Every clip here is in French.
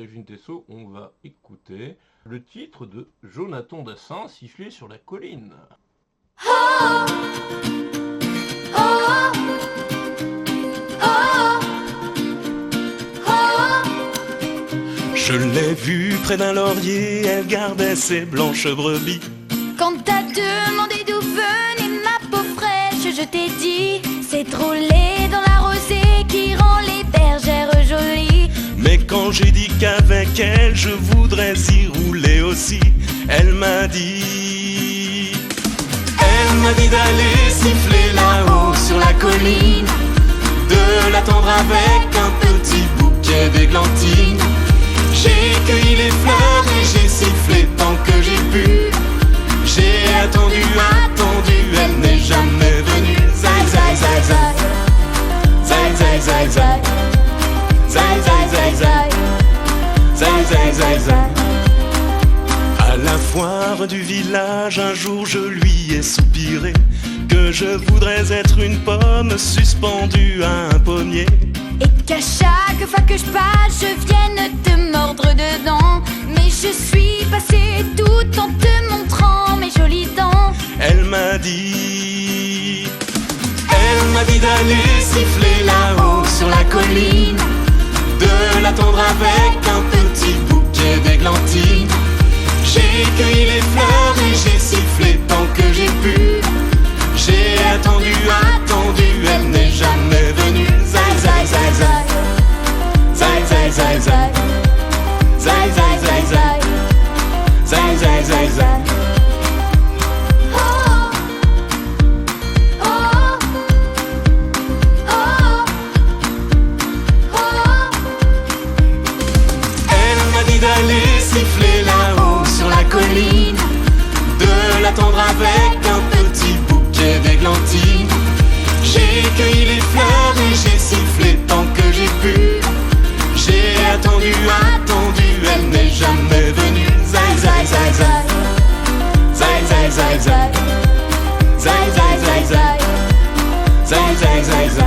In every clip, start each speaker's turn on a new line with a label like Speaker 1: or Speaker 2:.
Speaker 1: Régine Tessot, on va écouter le titre de Jonathan Dassin, Siffler sur la colline.
Speaker 2: Je l'ai vue près d'un laurier, elle gardait ses blanches brebis.
Speaker 3: Quand t'as demandé d'où venait ma peau fraîche, je t'ai dit c'est trop laid dans la rosée qui rend les bergères jolies.
Speaker 2: Mais quand j'ai dit qu'avec elle je voudrais y rouler aussi, elle m'a dit d'aller siffler là-haut sur la colline, de l'attendre avec un petit bouquet d'églantines. J'ai cueilli les fleurs et j'ai sifflé tant que j'ai pu. J'ai attendu, elle n'est jamais venue. Zai zai zai zai, zai zai zai zai, zai zai zai zai, zai zai zai zai. À la foire du village, un jour je lui ai soupiré que je voudrais être une pomme suspendue à un pommier.
Speaker 3: Et qu'à chaque fois que je passe, je vienne te mordre dedans. Mais je suis passée tout en te montrant mes jolies dents.
Speaker 2: Elle m'a dit d'aller siffler là-haut sur la colline, de l'attendre avec un petit bouquet d'églantines. J'ai cueilli les fleurs et j'ai sifflé tant que j'ai pu. J'ai attendu, elle n'est jamais venue. Zai zai zai zai, zai zai zai zai, zai zai zai zai, zai zai zai zai. Elle m'a dit d'aller siffler là-haut sur la colline, de l'attendre avec un petit bouquet d'églantines. J'ai cueilli les fleurs et j'ai sifflé tant que j'ai pu. J'ai attendu, elle n'est jamais venue. Zai zai zai zai, zai zai zai zai, zai zai zai zai, zai zai zai zai.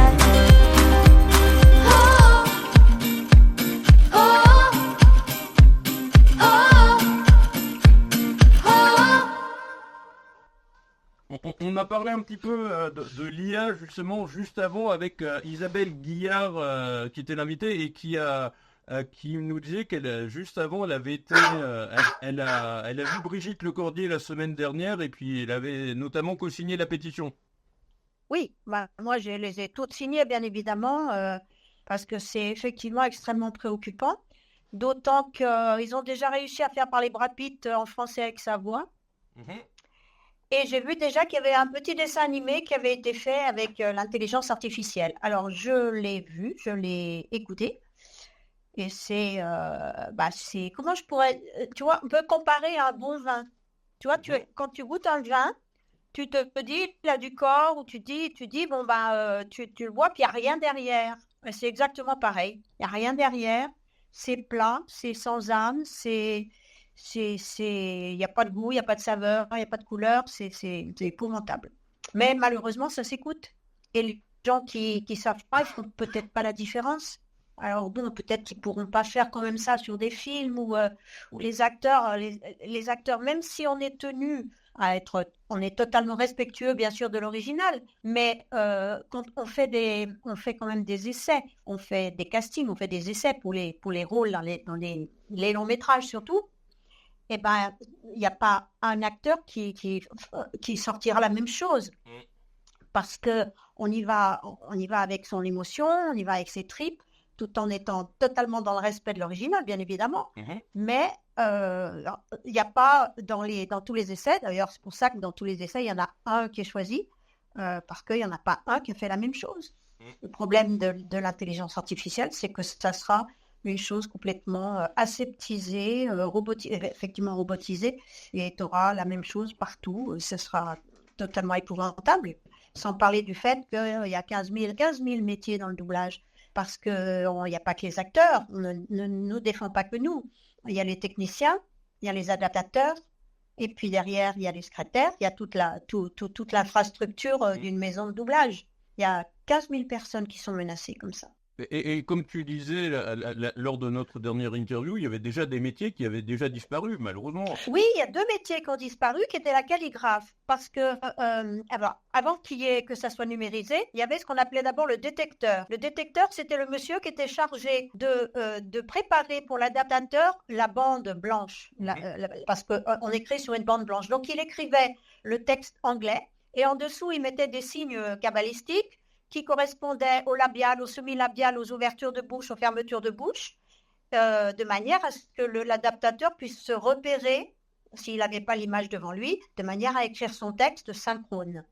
Speaker 1: On a parlé un petit peu de l'IA justement juste avant avec Isabelle Guillard qui était l'invitée et qui nous disait qu'elle juste avant elle avait été elle a vu Brigitte Lecordier la semaine dernière et puis elle avait notamment co-signé la pétition.
Speaker 4: Oui, moi je les ai toutes signées bien évidemment parce que c'est effectivement extrêmement préoccupant, d'autant qu'ils ont déjà réussi à faire parler Brad Pitt en français avec sa voix. Et j'ai vu déjà qu'il y avait un petit dessin animé qui avait été fait avec l'intelligence artificielle. Alors, je l'ai vu, je l'ai écouté. Et c'est, comment je pourrais... Tu vois, on peut comparer à un bon vin. Tu vois, quand tu goûtes un vin, tu te dis, il a du corps, ou tu dis tu le vois, puis il n'y a rien derrière. Et c'est exactement pareil. Il n'y a rien derrière. C'est plat, c'est sans âme, il n'y a pas de goût, il n'y a pas de saveur, il n'y a pas de couleur, c'est épouvantable. Mais malheureusement, ça s'écoute. Et les gens qui savent pas, ils font peut-être pas la différence. Alors bon, peut-être qu'ils pourront pas faire quand même ça sur des films où les acteurs, même si on est tenu à être, on est totalement respectueux bien sûr de l'original, mais quand on fait quand même des essais, on fait des castings, on fait des essais pour les rôles dans les longs métrages surtout. Eh ben, il n'y a pas un acteur qui sortira la même chose. Parce qu'on y va avec son émotion, on y va avec ses tripes, tout en étant totalement dans le respect de l'original, bien évidemment. Mais il n'y a pas dans tous les essais, d'ailleurs c'est pour ça que dans tous les essais, il y en a un qui est choisi, parce qu'il n'y en a pas un qui a fait la même chose. Le problème de l'intelligence artificielle, c'est que ça sera une chose complètement aseptisée, effectivement robotisée, et tu auras la même chose partout. Ce sera totalement épouvantable. Sans parler du fait qu'il y a 15 000 métiers dans le doublage, parce qu'il n'y a pas que les acteurs, on ne nous défend pas que nous. Il y a les techniciens, il y a les adaptateurs, et puis derrière, il y a les secrétaires, il y a toute l'infrastructure d'une maison de doublage. Il y a 15 000 personnes qui sont menacées comme ça.
Speaker 1: Et comme tu disais lors de notre dernière interview, il y avait déjà des métiers qui avaient déjà disparu, malheureusement.
Speaker 4: Oui, il y a 2 métiers qui ont disparu, qui étaient la calligraphe. Parce que avant que ça soit numérisé, il y avait ce qu'on appelait d'abord le détecteur. Le détecteur, c'était le monsieur qui était chargé de préparer pour l'adaptateur la bande blanche. Parce qu'on écrit sur une bande blanche. Donc, il écrivait le texte anglais et en dessous, il mettait des signes cabalistiques qui correspondaient au labial, au semi-labial, aux ouvertures de bouche, aux fermetures de bouche, de manière à ce que l'adaptateur puisse se repérer s'il n'avait pas l'image devant lui, de manière à écrire son texte synchrone.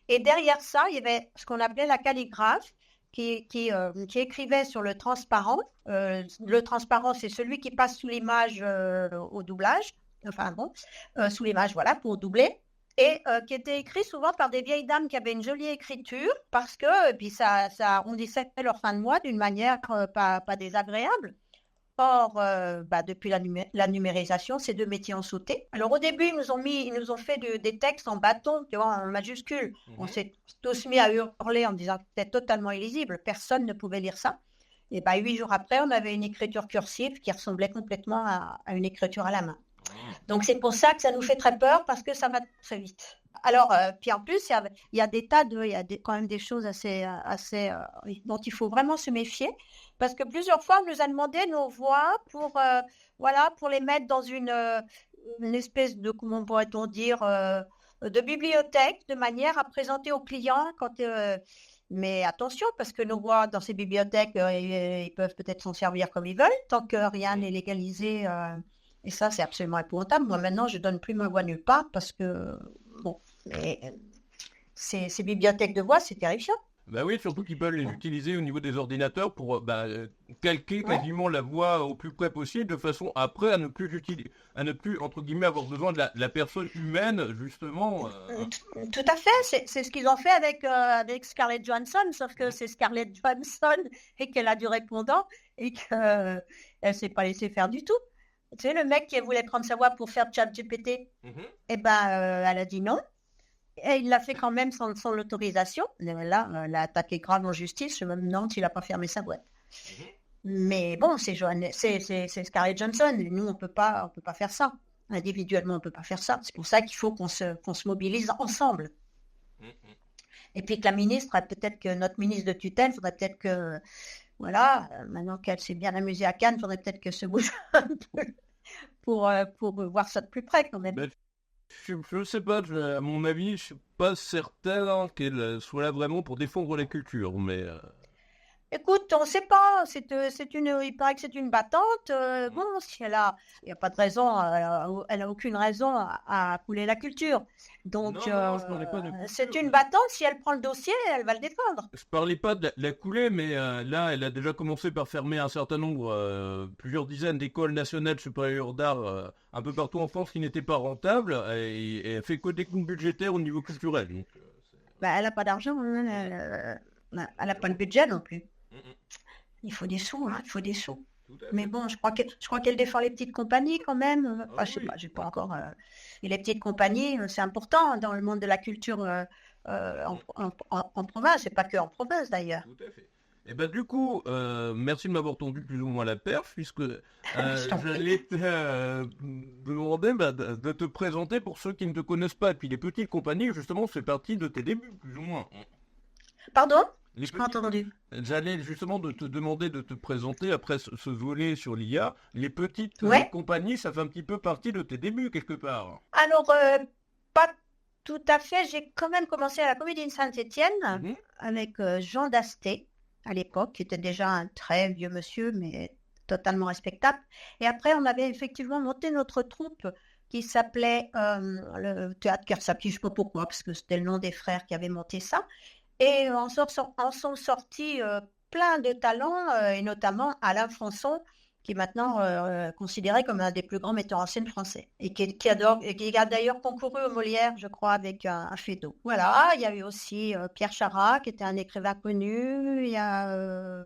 Speaker 4: Et derrière ça, il y avait ce qu'on appelait la calligraphe, qui écrivait sur le transparent. Le transparent, c'est celui qui passe sous l'image au doublage, sous l'image, voilà, pour doubler. Et qui était écrit souvent par des vieilles dames qui avaient une jolie écriture, parce que puis ça arrondissait leur fin de mois d'une manière pas désagréable. Or, depuis la numérisation, ces 2 métiers ont sauté. Alors au début, ils nous ont fait des textes en bâton, tu vois, en majuscule. On s'est tous mis à hurler en disant que c'était totalement illisible. Personne ne pouvait lire ça. Et 8 jours après, on avait une écriture cursive qui ressemblait complètement à une écriture à la main. Donc c'est pour ça que ça nous fait très peur, parce que ça va très vite. Alors, puis en plus, il y a des tas il y a quand même des choses assez dont il faut vraiment se méfier, parce que plusieurs fois, on nous a demandé nos voix pour les mettre dans une espèce de, comment pourrait-on dire, de bibliothèque, de manière à présenter aux clients mais attention, parce que nos voix dans ces bibliothèques, ils peuvent peut-être s'en servir comme ils veulent, tant que rien n'est légalisé. Et ça, c'est absolument épouvantable. Moi, maintenant, je ne donne plus ma voix nulle part, parce que, ces bibliothèques de voix, c'est terrifiant.
Speaker 1: Bah oui, surtout qu'ils peuvent les utiliser au niveau des ordinateurs pour calquer quasiment la voix au plus près possible, de façon après à ne plus entre guillemets avoir besoin de la personne humaine, justement.
Speaker 4: Tout à fait, c'est ce qu'ils ont fait avec Scarlett Johansson, sauf que c'est Scarlett Johansson et qu'elle a du répondant et qu'elle ne s'est pas laissée faire du tout. Tu sais, le mec qui voulait prendre sa voix pour faire ChatGPT, elle a dit non. Et il l'a fait quand même sans l'autorisation. Là, elle a attaqué grave en justice. Je me demande s'il n'a pas fermé sa boîte. Mais bon, c'est Scarlett Johansson. Et nous, on peut pas faire ça. Individuellement, on ne peut pas faire ça. C'est pour ça qu'il faut qu'on se mobilise ensemble. Et puis que notre ministre de tutelle, il faudrait peut-être que, voilà, maintenant qu'elle s'est bien amusée à Cannes, il faudrait peut-être qu'elle se bouge un peu pour voir ça de plus près quand même.
Speaker 1: Je ne sais pas, à mon avis, je ne suis pas certain qu'elle soit là vraiment pour défendre la culture, mais...
Speaker 4: Écoute, on ne sait pas, il paraît que c'est une battante, bon, si il n'y a pas de raison, elle n'a aucune raison à couler la culture. Donc, c'est une battante, si elle prend le dossier, elle va le défendre.
Speaker 1: Je parlais pas de la couler, mais là, elle a déjà commencé par fermer un certain nombre, plusieurs dizaines d'écoles nationales supérieures d'art un peu partout en France qui n'étaient pas rentables, et elle fait que des coupes budgétaires au niveau culturel. Donc,
Speaker 4: elle n'a pas d'argent, elle n'a pas le budget non plus. Il faut des sous, il faut des sous. Mais bon, je crois qu'elle défend les petites compagnies quand même. Je sais pas, j'ai pas encore. Et les petites compagnies, c'est important dans le monde de la culture en province, et pas que en province d'ailleurs.
Speaker 1: Tout à fait. Et du coup, merci de m'avoir tendu plus ou moins la perche, puisque j'allais te demander de te présenter pour ceux qui ne te connaissent pas. Et puis les petites compagnies, justement, c'est partie de tes débuts, plus ou moins.
Speaker 4: Pardon ? Je n'ai pas entendu.
Speaker 1: J'allais justement te demander de te présenter après ce volet sur l'IA. Les petites compagnies, ça fait un petit peu partie de tes débuts quelque part.
Speaker 4: Alors, pas tout à fait. J'ai quand même commencé à la Comédie de Saint-Étienne avec Jean Dasté à l'époque, qui était déjà un très vieux monsieur, mais totalement respectable. Et après, on avait effectivement monté notre troupe qui s'appelait le Théâtre Kersapi, je ne sais pas pourquoi, parce que c'était le nom des frères qui avaient monté ça. Et en sont sortis plein de talents, et notamment Alain Françon, qui est maintenant considéré comme un des plus grands metteurs en scène français, et qui a d'ailleurs concouru au Molière, je crois, avec un Feydeau. Voilà, il y a eu aussi Pierre Charat, qui était un écrivain connu. Il y a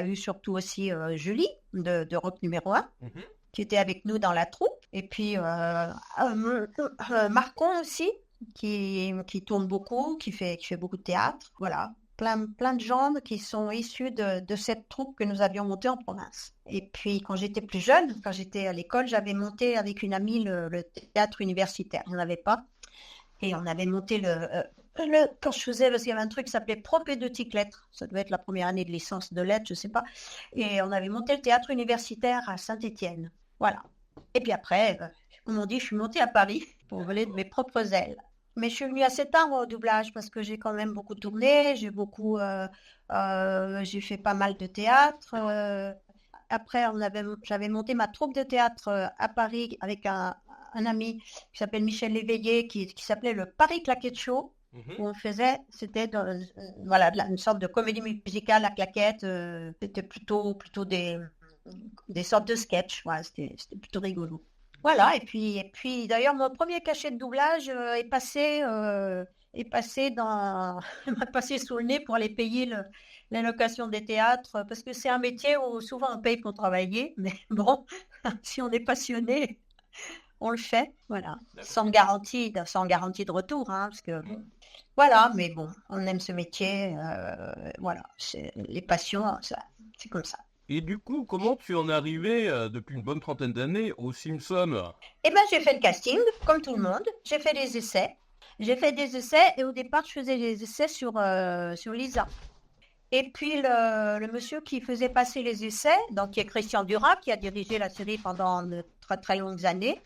Speaker 4: eu surtout aussi Julie, de Rock numéro 1, qui était avec nous dans la troupe. Et puis Marcon aussi, qui tourne beaucoup, qui fait beaucoup de théâtre, voilà. plein de gens qui sont issus de cette troupe que nous avions montée en province. Et puis, quand j'étais plus jeune, quand j'étais à l'école, j'avais monté avec une amie le théâtre universitaire. Il n'y en avait pas. Et on avait monté quand je faisais, parce qu'il y avait un truc qui s'appelait propédeutique lettres. Ça devait être la première année de licence de lettres, je ne sais pas. Et on avait monté le théâtre universitaire à Saint-Étienne. Voilà. Et puis après, comme on dit, je suis montée à Paris pour voler de mes propres ailes. Mais je suis venue assez tard au doublage parce que j'ai quand même beaucoup tourné, j'ai fait pas mal de théâtre. Après, j'avais monté ma troupe de théâtre à Paris avec un ami qui s'appelle Michel Léveillé, qui s'appelait le Paris Claquette Show, où on faisait, c'était une sorte de comédie musicale à claquettes. C'était plutôt des sortes de sketchs. Voilà, c'était plutôt rigolo. Voilà, et puis d'ailleurs, mon premier cachet de doublage est passé m'a passé sous le nez pour aller payer la location des théâtres, parce que c'est un métier où souvent on paye pour travailler, mais bon, si on est passionné, on le fait, voilà, sans garantie de retour, hein, parce que voilà, mais bon, on aime ce métier, voilà, les passions, ça, c'est comme ça.
Speaker 1: Et du coup, comment tu en es arrivé, depuis une bonne trentaine d'années, aux Simpsons?
Speaker 4: Eh bien, j'ai fait le casting, comme tout le monde. J'ai fait des essais. Et au départ, je faisais des essais sur Lisa. Et puis, le monsieur qui faisait passer les essais, donc qui est Christian Duras, qui a dirigé la série pendant de très, très longues années,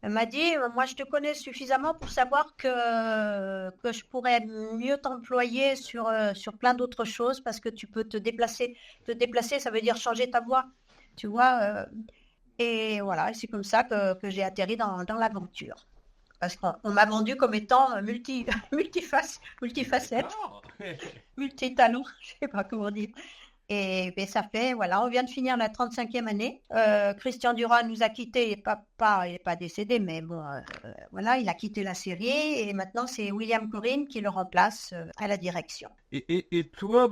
Speaker 4: m'a dit, moi, je te connais suffisamment pour savoir que je pourrais mieux t'employer sur plein d'autres choses, parce que tu peux te déplacer. Te déplacer, ça veut dire changer ta voix, tu vois. Et voilà, c'est comme ça que j'ai atterri dans l'aventure. Parce qu'on m'a vendu comme étant multifacette, multitalent, je ne sais pas comment dire. Et ça fait, voilà, on vient de finir la 35e année. Christian Duras nous a quittés, il n'est pas décédé, mais bon, voilà, il a quitté la série. Et maintenant, c'est William Corrin qui le remplace à la direction.
Speaker 1: Et toi,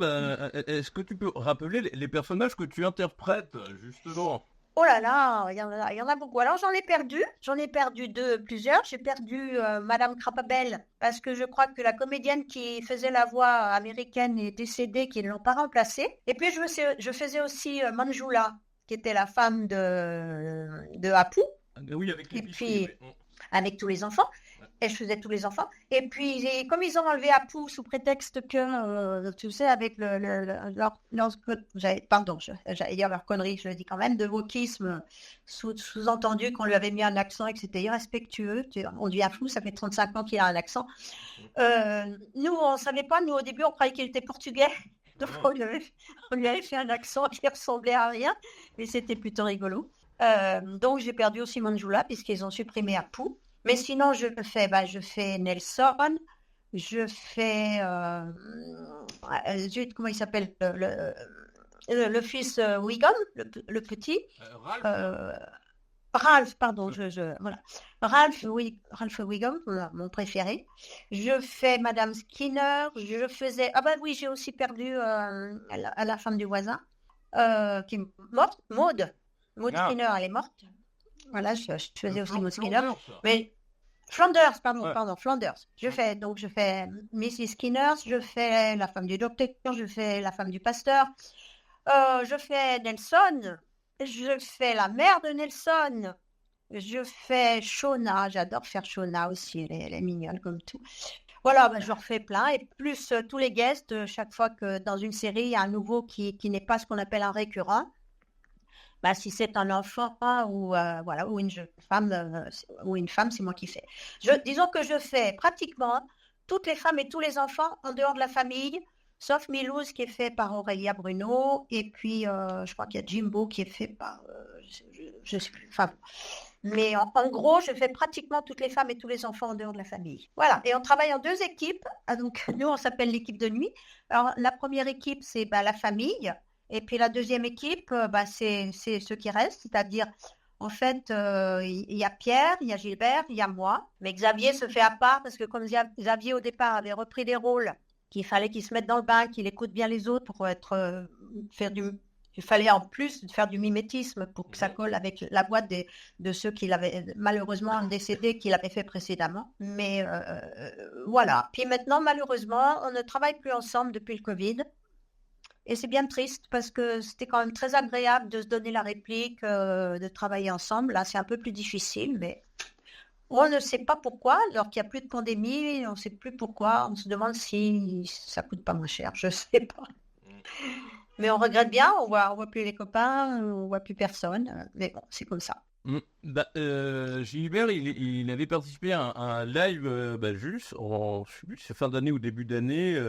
Speaker 1: est-ce que tu peux rappeler les personnages que tu interprètes, justement?
Speaker 4: Oh là là, il y en a beaucoup. Alors j'en ai perdu plusieurs. J'ai perdu Madame Crapabelle, parce que je crois que la comédienne qui faisait la voix américaine est décédée, qu'ils ne l'ont pas remplacée. Et puis je faisais aussi Manjula, qui était la femme de Apu.
Speaker 1: Oui, avec les
Speaker 4: puis avec tous les enfants. Et je faisais tous les enfants. Et puis, comme ils ont enlevé Apu sous prétexte que, tu sais, avec j'allais dire leur connerie, je le dis quand même, de wokisme, sous-entendu qu'on lui avait mis un accent et que c'était irrespectueux. On dit Apu, ça fait 35 ans qu'il a un accent. Nous, on ne savait pas. Nous, au début, on croyait qu'il était portugais. Donc, on lui avait fait un accent qui ressemblait à rien. Mais c'était plutôt rigolo. Donc, j'ai perdu aussi Manjula, puisqu'ils ont supprimé Apu. Mais sinon, je fais Nelson, je fais, comment il s'appelle, le fils Wiggum, le petit. Ralph, pardon, voilà. Ralph Wiggum, voilà, mon préféré. Je fais Madame Skinner, j'ai aussi perdu à la femme du voisin, qui est morte, Maud Skinner, elle est morte. Voilà, je faisais aussi Maud Skinner. Mais Flanders. Je fais Mrs. Skinner, je fais la femme du docteur, je fais la femme du pasteur, je fais Nelson, je fais la mère de Nelson, je fais Shona, j'adore faire Shona aussi, elle est mignonne comme tout. Voilà, je refais plein, et plus tous les guests, chaque fois que dans une série, il y a un nouveau qui n'est pas ce qu'on appelle un récurrent. Si c'est un enfant ou une jeune femme ou une femme, c'est moi qui fais. Disons que je fais pratiquement toutes les femmes et tous les enfants en dehors de la famille, sauf Milouz qui est fait par Aurélia Bruno, et puis je crois qu'il y a Jimbo qui est fait par, je sais plus. Enfin, mais en gros, je fais pratiquement toutes les femmes et tous les enfants en dehors de la famille. Voilà. Et on travaille en 2 équipes. Donc nous, on s'appelle l'équipe de nuit. Alors la première équipe, c'est la famille. Et puis la deuxième équipe, c'est ceux qui restent, c'est-à-dire, en fait, il y a Pierre, il y a Gilbert, il y a moi. Mais Xavier se fait à part, parce que comme Xavier au départ avait repris des rôles, qu'il fallait qu'il se mette dans le bain, qu'il écoute bien les autres pour Il fallait en plus faire du mimétisme pour que ça colle avec la voix de ceux qui l'avaient malheureusement décédé, qui l'avaient fait précédemment. Mais voilà. Puis maintenant, malheureusement, on ne travaille plus ensemble depuis le Covid. Et c'est bien triste parce que c'était quand même très agréable de se donner la réplique, de travailler ensemble. Là, c'est un peu plus difficile, mais on ne sait pas pourquoi. Alors qu'il n'y a plus de pandémie, on ne sait plus pourquoi. On se demande si ça coûte pas moins cher. Je ne sais pas. Mais on regrette bien, on voit plus les copains, on voit plus personne. Mais bon, c'est comme ça.
Speaker 1: Gilbert, il avait participé à un live juste en je sais plus, c'est fin d'année ou début d'année,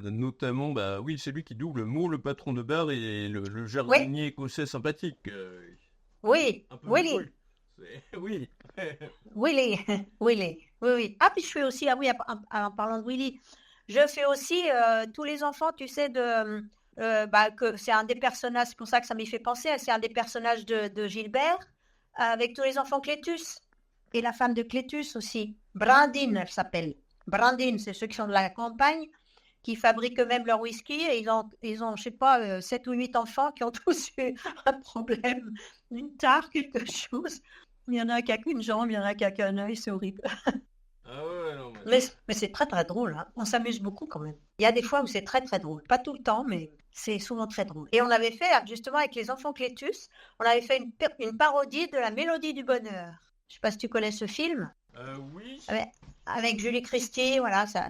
Speaker 1: notamment, oui, c'est lui qui double Mo, le patron de bar, et le jardinier écossais sympathique.
Speaker 4: Oui,
Speaker 1: un peu
Speaker 4: Willy.
Speaker 1: drôle. Oui.
Speaker 4: Willy, Willy, oui, oui. Ah, puis je fais aussi, ah oui, en parlant de Willy, je fais aussi tous les enfants, tu sais, que c'est un des personnages, c'est pour ça que ça m'y fait penser, c'est un des personnages de Gilbert, avec tous les enfants Clétus, et la femme de Clétus aussi, Brandine, elle s'appelle. Brandine, c'est ceux qui sont de la campagne, qui fabriquent eux-mêmes leur whisky, et ils ont je sais pas, 7 ou 8 enfants qui ont tous eu un problème, une tare, quelque chose. Il y en a qui a qu'une jambe, il y en a qui a qu'un œil, c'est horrible.
Speaker 1: Ah ouais, non,
Speaker 4: Mais c'est très très drôle, hein. On s'amuse beaucoup quand même. Il y a des fois où c'est très très drôle, pas tout le temps, mais c'est souvent très drôle. Et on avait fait, justement avec les enfants Clétus, on avait fait une parodie de la Mélodie du Bonheur. Je sais pas si tu connais ce film.
Speaker 1: Oui.
Speaker 4: Avec Julie Christie, voilà, ça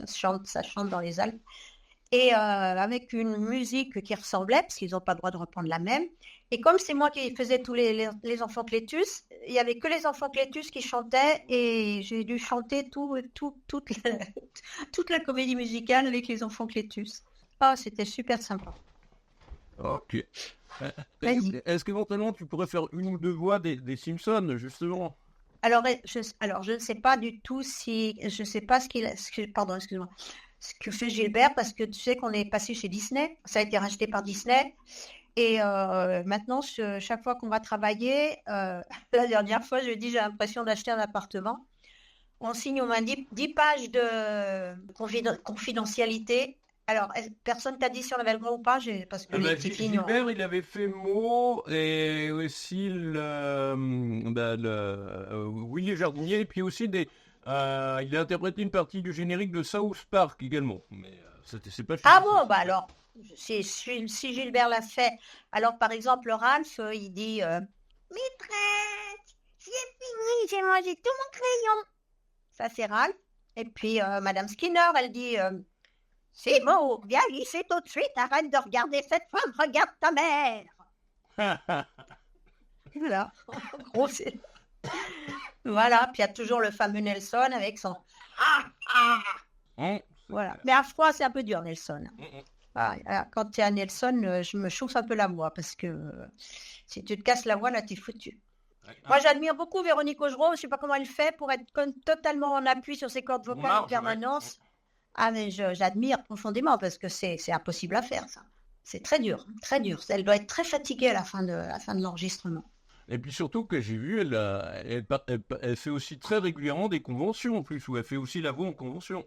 Speaker 4: chante dans les Alpes. Et avec une musique qui ressemblait, parce qu'ils n'ont pas le droit de reprendre la même. Et comme c'est moi qui faisais tous les enfants Clétus, il n'y avait que les enfants Clétus qui chantaient, et j'ai dû chanter toute la comédie musicale avec les enfants Clétus. Oh, c'était super sympa.
Speaker 1: Ok.
Speaker 4: Vas-y.
Speaker 1: Est-ce qu'éventuellement tu pourrais faire une ou deux voix des Simpsons, justement?
Speaker 4: Alors, je ne sais pas du tout si... Je ne sais pas pardon, excuse-moi. Ce que fait Gilbert, parce que tu sais qu'on est passé chez Disney. Ça a été racheté par Disney. Et maintenant, chaque fois qu'on va travailler, la dernière fois, je lui ai dit, j'ai l'impression d'acheter un appartement. On signe au moins 10 pages de confidentialité. Alors, personne t'a dit si on avait le droit ou pas, parce que les petites lignes...
Speaker 1: Gilbert, il avait fait Mo et aussi Willy Jardinier, et puis aussi il a interprété une partie du générique de South Park également. Mais c'est pas.
Speaker 4: Ah bon, bah alors, si Gilbert l'a fait, alors par exemple, Ralph, il dit Maîtresse, c'est fini, j'ai mangé tout mon crayon. Ça, c'est Ralph. Et puis, Madame Skinner, elle dit c'est bon, viens ici tout de suite, arrête de regarder cette femme, regarde ta mère. Voilà, gros, c'est... Voilà, puis il y a toujours le fameux Nelson avec son voilà. Mais à froid, c'est un peu dur, Nelson. Quand tu es à Nelson, je me chauffe un peu la voix, parce que si tu te casses la voix, là, t'es foutu. Moi, j'admire beaucoup Véronique Augereau, je ne sais pas comment elle fait pour être totalement en appui sur ses cordes vocales en permanence. Ouais. Ah, mais j'admire profondément, parce que c'est impossible à faire, ça. C'est très dur, très dur. Elle doit être très fatiguée à la fin de l'enregistrement.
Speaker 1: Et puis surtout que j'ai vu, elle fait aussi très régulièrement des conventions en plus, où elle fait aussi la voix en convention.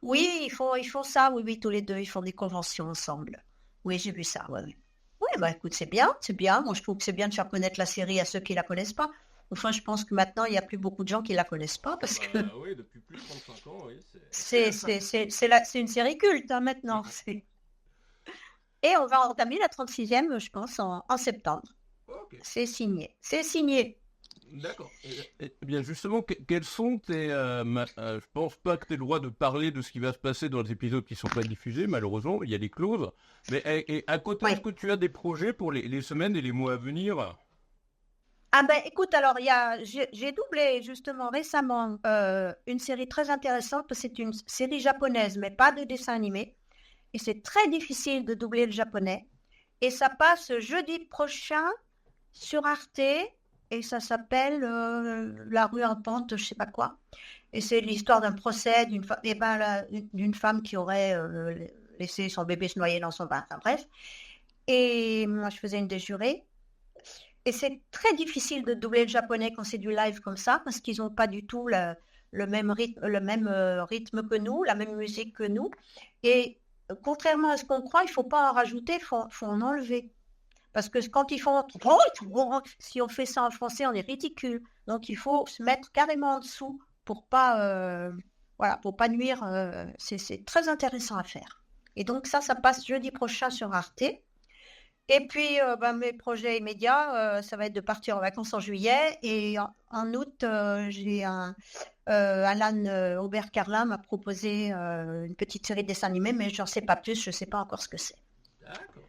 Speaker 4: Oui, ils font ça, oui, tous les deux, ils font des conventions ensemble. Oui, j'ai vu ça, oui. Oui, bah écoute, c'est bien. Moi, je trouve que c'est bien de faire connaître la série à ceux qui la connaissent pas. Enfin, je pense que maintenant, il n'y a plus beaucoup de gens qui la connaissent pas, parce que...
Speaker 1: Oui, depuis plus de 35 ans, oui.
Speaker 4: C'est une série culte, hein, maintenant. Et on va entamer la 36e, je pense, en septembre. Okay. C'est signé.
Speaker 1: D'accord. Eh bien, justement, quels sont tes... je pense pas que tu aies le droit de parler de ce qui va se passer dans les épisodes qui ne sont pas diffusés, malheureusement, il y a des clauses. Mais et à côté, est-ce que tu as des projets pour les semaines et les mois à venir?
Speaker 4: Ah ben, écoute, alors, j'ai doublé, justement, récemment, une série très intéressante, parce que c'est une série japonaise, mais pas de dessin animé. Et c'est très difficile de doubler le japonais. Et ça passe jeudi prochain sur Arte, et ça s'appelle La rue en pente, je sais pas quoi. Et c'est l'histoire d'un procès d'une femme qui aurait laissé son bébé se noyer dans son bain. Enfin bref. Et moi, je faisais une des jurées. Et c'est très difficile de doubler le japonais quand c'est du live comme ça, parce qu'ils n'ont pas du tout le même rythme que nous, la même musique que nous. Et contrairement à ce qu'on croit, il ne faut pas en rajouter, il faut en enlever. Parce que quand ils font... Si on fait ça en français, on est ridicule. Donc, il faut se mettre carrément en dessous pour pas, pour pas nuire. C'est très intéressant à faire. Et donc, ça passe jeudi prochain sur Arte. Et puis, mes projets immédiats, ça va être de partir en vacances en juillet. Et en août, j'ai Alan Aubert-Carlin m'a proposé une petite série de dessins animés, mais j'en sais pas plus, je sais pas encore ce que c'est.
Speaker 1: D'accord.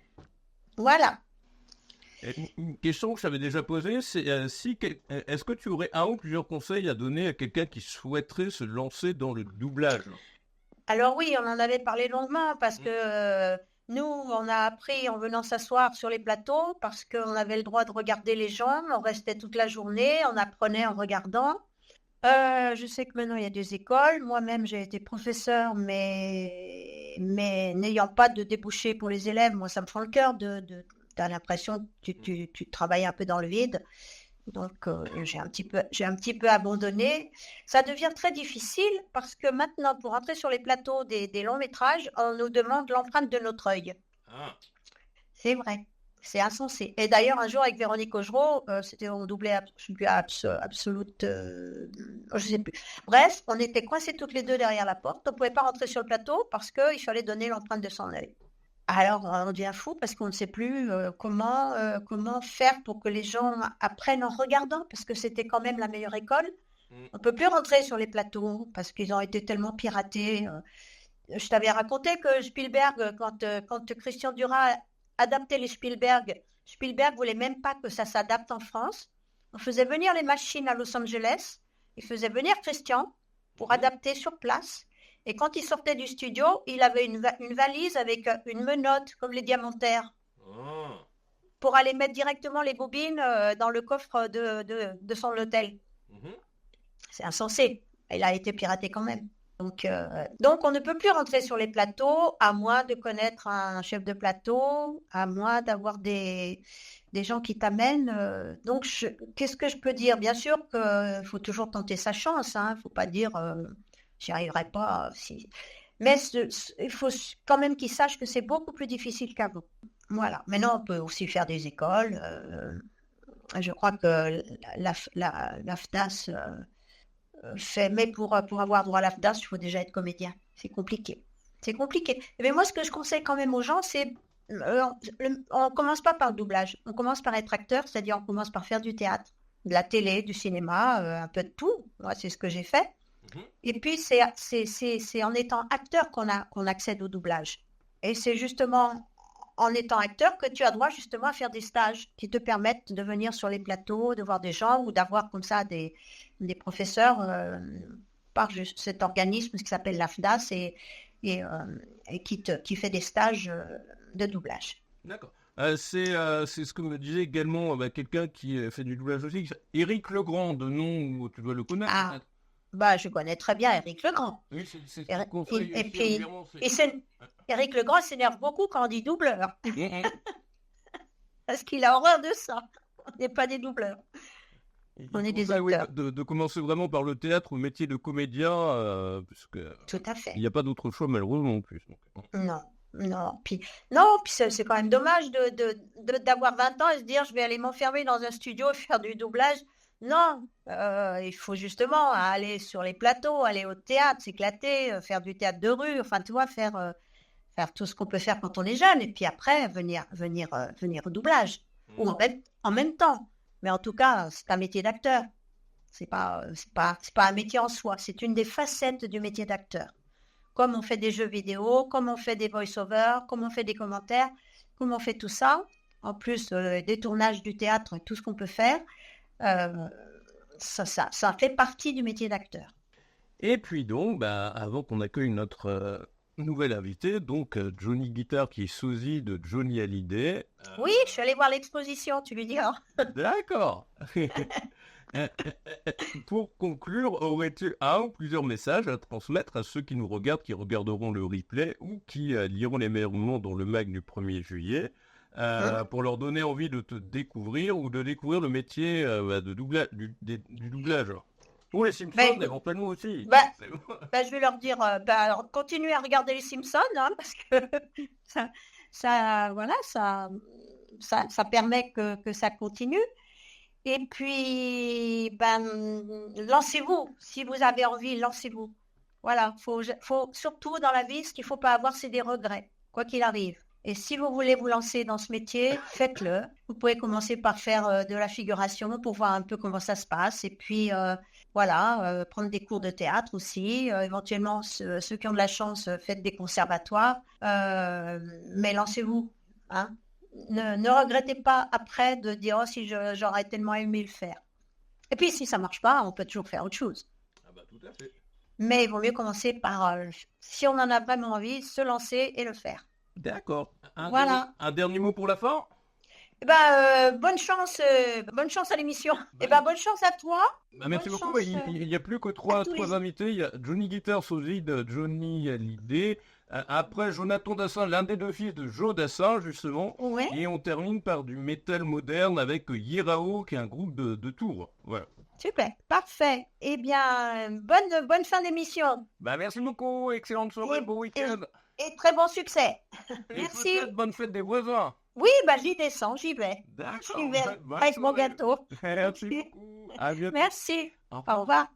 Speaker 4: Voilà.
Speaker 1: Une question que j'avais déjà posée, c'est est-ce que tu aurais un ou plusieurs conseils à donner à quelqu'un qui souhaiterait se lancer dans le doublage?
Speaker 4: Alors oui, on en avait parlé longuement parce que nous, on a appris en venant s'asseoir sur les plateaux parce qu'on avait le droit de regarder les gens, on restait toute la journée, on apprenait en regardant. Je sais que maintenant il y a des écoles. Moi-même, j'ai été professeur, mais n'ayant pas de débouché pour les élèves, moi, ça me fend le cœur t'as l'impression que tu travailles un peu dans le vide. Donc, j'ai un petit peu abandonné. Ça devient très difficile parce que maintenant, pour entrer sur les plateaux des longs métrages, on nous demande l'empreinte de notre œil.
Speaker 1: Ah.
Speaker 4: C'est vrai. C'est insensé. Et d'ailleurs, un jour, avec Véronique Augereau, on doublait Absolute, je sais plus. Bref, on était coincés toutes les deux derrière la porte. On ne pouvait pas rentrer sur le plateau parce qu'il fallait donner l'empreinte de son œil. Alors, on devient fou parce qu'on ne sait plus comment faire pour que les gens apprennent en regardant, parce que c'était quand même la meilleure école. On ne peut plus rentrer sur les plateaux parce qu'ils ont été tellement piratés. Je t'avais raconté que Spielberg, quand Christian Duras adaptait les Spielberg voulait même pas que ça s'adapte en France. On faisait venir les machines à Los Angeles, il faisait venir Christian pour adapter sur place. Et quand il sortait du studio, il avait une valise avec une menotte, comme les diamantaires, pour aller mettre directement les bobines dans le coffre de son hôtel. C'est insensé. Il a été piraté quand même. Donc, on ne peut plus rentrer sur les plateaux, à moins de connaître un chef de plateau, à moins d'avoir des gens qui t'amènent. Donc, qu'est-ce que je peux dire? Bien sûr qu'il faut toujours tenter sa chance. Il ne faut pas dire... j'y arriverai pas. Mais il faut quand même qu'ils sachent que c'est beaucoup plus difficile qu'avant. Voilà. Maintenant, on peut aussi faire des écoles. Je crois que l'AFDAS fait... Mais pour avoir droit à l'AFDAS, il faut déjà être comédien. C'est compliqué. Mais moi, ce que je conseille quand même aux gens, c'est... on commence pas par le doublage. On commence par être acteur, c'est-à-dire on commence par faire du théâtre, de la télé, du cinéma, un peu de tout. Moi, c'est ce que j'ai fait. Et puis, c'est en étant acteur qu'on accède au doublage. Et c'est justement en étant acteur que tu as droit justement à faire des stages qui te permettent de venir sur les plateaux, de voir des gens ou d'avoir comme ça des professeurs par cet organisme qui s'appelle l'AFDAS et qui fait des stages de doublage.
Speaker 1: D'accord. C'est ce que me disait également quelqu'un qui fait du doublage aussi, Éric Legrand, de nom, tu dois le connaître.
Speaker 4: Ah. Je connais très bien Éric Legrand.
Speaker 1: Oui, c'est
Speaker 4: et puis, Éric Legrand s'énerve beaucoup quand on dit doubleur. Parce qu'il a horreur de ça. On n'est pas des doubleurs. On est des acteurs.
Speaker 1: Oui, de commencer vraiment par le théâtre ou le métier de comédien, puisque
Speaker 4: tout à fait.
Speaker 1: Il n'y a pas d'autre choix malheureusement non plus.
Speaker 4: Non. Puis c'est quand même dommage d'avoir 20 ans et se dire je vais aller m'enfermer dans un studio et faire du doublage. Non, il faut justement aller sur les plateaux, aller au théâtre, s'éclater, faire du théâtre de rue, enfin tu vois, faire tout ce qu'on peut faire quand on est jeune, et puis après venir au doublage, ou en même temps. Mais en tout cas, c'est un métier d'acteur. C'est pas un métier en soi, c'est une des facettes du métier d'acteur. Comme on fait des jeux vidéo, comme on fait des voice-overs, comme on fait des commentaires, comme on fait tout ça, en plus des tournages du théâtre, tout ce qu'on peut faire. Ça fait partie du métier d'acteur.
Speaker 1: Et puis donc, avant qu'on accueille notre nouvel invité, donc Johnny Guitar, qui est sosie de Johnny Hallyday.
Speaker 4: Oui, je suis allée voir l'exposition, tu lui diras.
Speaker 1: D'accord. Pour conclure, aurais-tu un ou plusieurs messages à transmettre à ceux qui nous regardent, qui regarderont le replay ou qui liront les meilleurs moments dans le mag du 1er juillet pour leur donner envie de te découvrir ou de découvrir le métier du doublage. Ou les Simpsons, éventuellement aussi.
Speaker 4: Je vais leur dire, alors, continuez à regarder les Simpsons, parce que ça ça permet que ça continue. Et puis, lancez-vous. Si vous avez envie, lancez-vous. Voilà, faut surtout dans la vie, ce qu'il ne faut pas avoir, c'est des regrets, quoi qu'il arrive. Et si vous voulez vous lancer dans ce métier, faites-le. Vous pouvez commencer par faire de la figuration pour voir un peu comment ça se passe. Et puis, prendre des cours de théâtre aussi. Éventuellement, ceux qui ont de la chance, faites des conservatoires. Mais lancez-vous, hein. Ne regrettez pas après de dire « Oh, si j'aurais tellement aimé le faire ». Et puis, si ça ne marche pas, on peut toujours faire autre chose.
Speaker 1: Ah bah tout à fait.
Speaker 4: Mais il vaut mieux commencer par, si on en a vraiment envie, se lancer et le faire.
Speaker 1: D'accord.
Speaker 4: Voilà.
Speaker 1: Un dernier mot pour la fin?
Speaker 4: Bonne chance à l'émission. Bonne chance à toi.
Speaker 1: Merci
Speaker 4: Bonne
Speaker 1: beaucoup.
Speaker 4: chance,
Speaker 1: Il n'y a plus que
Speaker 4: à
Speaker 1: trois
Speaker 4: tous les-
Speaker 1: invités. Il y a Johnny Guitare Sosie de Johnny Hallyday. Après, Jonathan Dassin, l'un des deux fils de Joe Dassin, justement.
Speaker 4: Ouais.
Speaker 1: Et on termine par du métal moderne avec Yirao, qui est un groupe de Tours. Voilà.
Speaker 4: Super, parfait. Bonne fin d'émission
Speaker 1: Merci beaucoup. Excellente soirée. Bon week-end.
Speaker 4: et très bon succès.
Speaker 1: Et
Speaker 4: Merci.
Speaker 1: peut-être bonne fête des voisins.
Speaker 4: Oui, j'y descends, j'y vais.
Speaker 1: D'accord.
Speaker 4: J'y vais
Speaker 1: Bonne
Speaker 4: avec mon
Speaker 1: soirée.
Speaker 4: gâteau.
Speaker 1: Merci beaucoup. À bientôt.
Speaker 4: Merci.
Speaker 1: Au revoir.
Speaker 4: Au revoir.